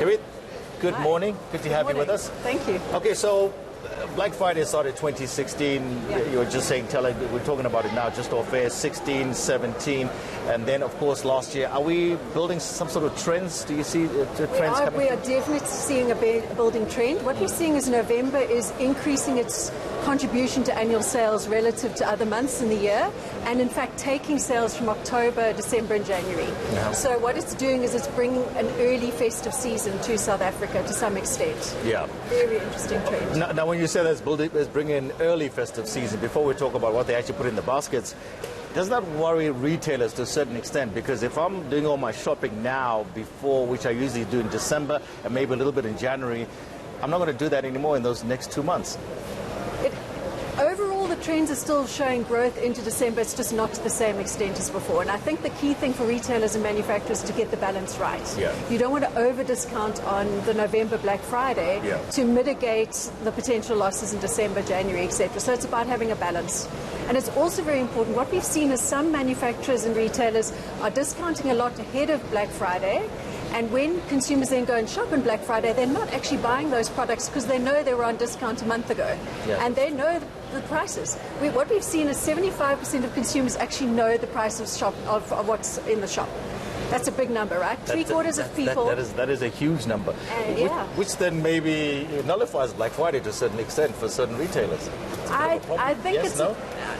Keritha, good Hi. morning. Good to have you with us. Thank you. Okay, so Black Friday started 2016. Yeah. You were just saying, we're talking about it now, just off air, 16, 17, and then, of course, last year. Are we building some sort of trends? Do you see trends coming? We are definitely seeing a building trend. What we're seeing is November is increasing its contribution to annual sales relative to other months in the year, and in fact taking sales from October, December and January. Yeah. So what it's doing is it's bringing an early festive season to South Africa to some extent. Yeah. Very interesting trend. Now when you say that's bringing an early festive season, before we talk about what they actually put in the baskets, does that worry retailers to a certain extent? Because if I'm doing all my shopping now before, which I usually do in December and maybe a little bit in January, I'm not going to do that anymore in those next 2 months. Overall, the trends are still showing growth into December. It's just not to the same extent as before. And I think the key thing for retailers and manufacturers is to get the balance right. Yeah. You don't want to over-discount on the November Black Friday to mitigate the potential losses in December, January, etc. So it's about having a balance. And it's also very important. What we've seen is some manufacturers and retailers are discounting a lot ahead of Black Friday. And when consumers then go and shop on Black Friday, they're not actually buying those products because they know they were on discount a month ago. Yeah. And they know the prices. What we've seen is 75% of consumers actually know the price of what's in the shop. That's a big number, right? Three-quarters of people. That is a huge number. Which then maybe nullifies Black Friday to a certain extent for certain retailers. I think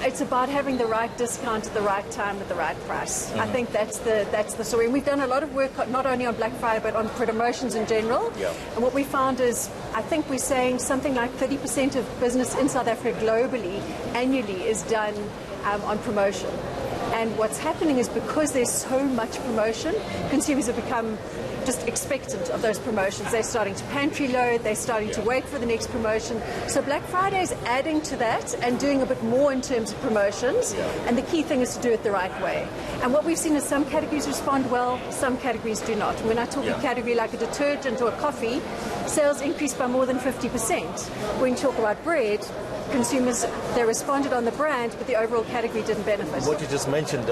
it's about having the right discount at the right time at the right price. I think that's the story. And we've done a lot of work not only on Black Friday but on promotions in general. Yeah. And what we found is, I think we're saying something like 30% of business in South Africa globally annually is done on promotion. And what's happening is because there's so much promotion, consumers have become just expectant of those promotions. They're starting to pantry load, they're starting to wait for the next promotion. So Black Friday is adding to that and doing a bit more in terms of promotions. And the key thing is to do it the right way. And what we've seen is some categories respond well, some categories do not. When I talk a category like a detergent or a coffee, sales increased by more than 50%. When you talk about bread, consumers, they responded on the brand, but the overall category didn't benefit. What you just mentioned,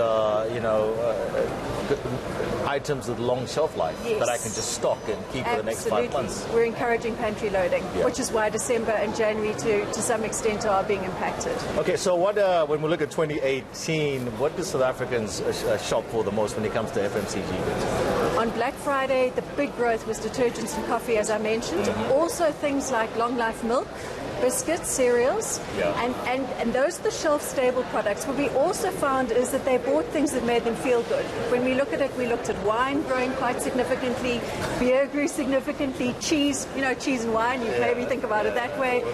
items with long shelf life that I can just stock and keep for the next 5 months. We're encouraging pantry loading, which is why December and January to some extent are being impacted. Okay, so what when we look at 2018, what do South Africans shop for the most when it comes to FMCG goods? On Black Friday, the big growth was detergents and coffee, as I mentioned. Also things like long life milk, biscuits, cereals, and those are the shelf-stable products. What we also found is that they bought things that made them feel good. When we look at it, we looked at wine growing quite significantly, beer grew significantly, cheese, cheese and wine, you maybe think about it that way,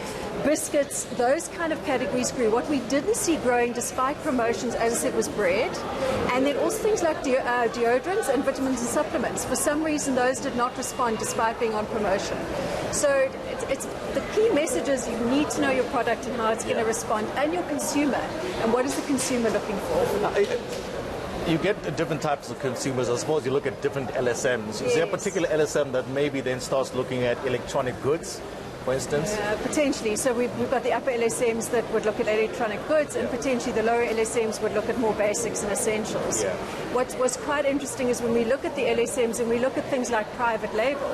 biscuits, those kind of categories grew. What we didn't see growing despite promotions, as I said, was bread, and then also things like deodorants and vitamins and supplements. For some reason, those did not respond despite being on promotion. So it's the key message is you need to know your product and how it's going to respond, and your consumer, and what is the consumer looking for. You get different types of consumers. I suppose you look at different LSMs. Is there a particular LSM that maybe then starts looking at electronic goods, for instance? Potentially. So we've got the upper LSMs that would look at electronic goods, and potentially the lower LSMs would look at more basics and essentials. What's quite interesting is when we look at the LSMs and we look at things like private label,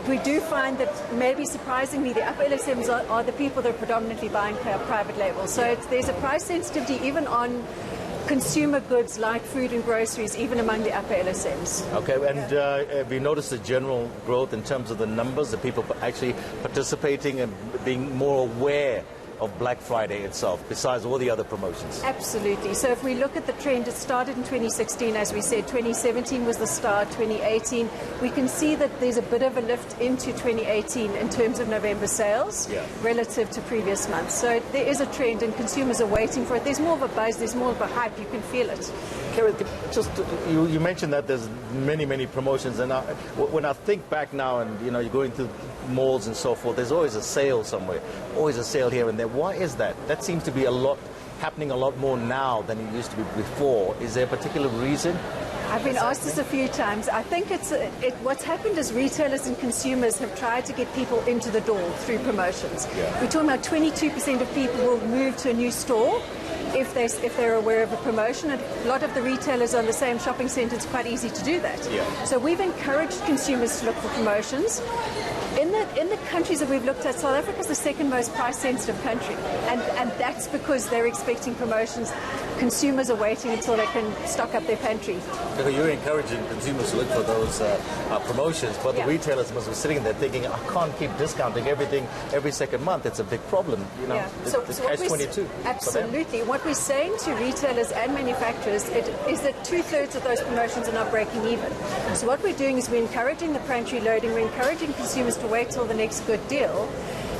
we do find that maybe surprisingly the upper LSMs are the people that are predominantly buying private label. So there's a price sensitivity even on consumer goods like food and groceries, even among the upper LSMs. Okay, and have you noticed the general growth in terms of the numbers of people actually participating and being more aware of Black Friday itself, besides all the other promotions? Absolutely. So if we look at the trend, it started in 2016, as we said. 2017 was the start, 2018. We can see that there's a bit of a lift into 2018 in terms of November sales relative to previous months. So there is a trend and consumers are waiting for it. There's more of a buzz, there's more of a hype, you can feel it. Keritha, just you mentioned that there's many promotions, and when I think back now, and you're going through malls and so forth, there's always a sale somewhere, always a sale here and there. Why is that? That seems to be happening a lot more now than it used to be before. Is there a particular reason? I've been asked this a few times. I think what's happened is retailers and consumers have tried to get people into the door through promotions. We're talking about 22% of people will move to a new store if they're aware of a promotion. And a lot of the retailers on the same shopping centre, it's quite easy to do that. Yeah. So we've encouraged consumers to look for promotions. In the countries that we've looked at, South Africa is the second most price-sensitive country, and that's because they're expecting promotions. Consumers are waiting until they can stock up their pantry. So you're encouraging consumers to look for those promotions, but the retailers must be sitting there thinking, I can't keep discounting everything every second month. It's a big problem, you know. Yeah. So catch-22. Absolutely. What we're saying to retailers and manufacturers is that 2/3 of those promotions are not breaking even. So what we're doing is we're encouraging the pantry loading, we're encouraging consumers to wait till the next good deal,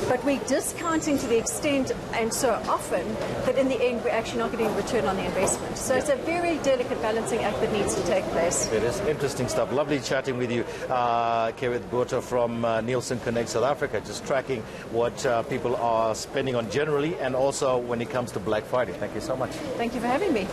but we're discounting to the extent and so often that in the end we're actually not getting a return on the investment. So it's a very delicate balancing act that needs to take place. It is interesting stuff. Lovely chatting with you, Keritha Bothagives from Nielsen Connect South Africa, just tracking what people are spending on generally and also when it comes to Black Friday. Thank you so much. Thank you for having me.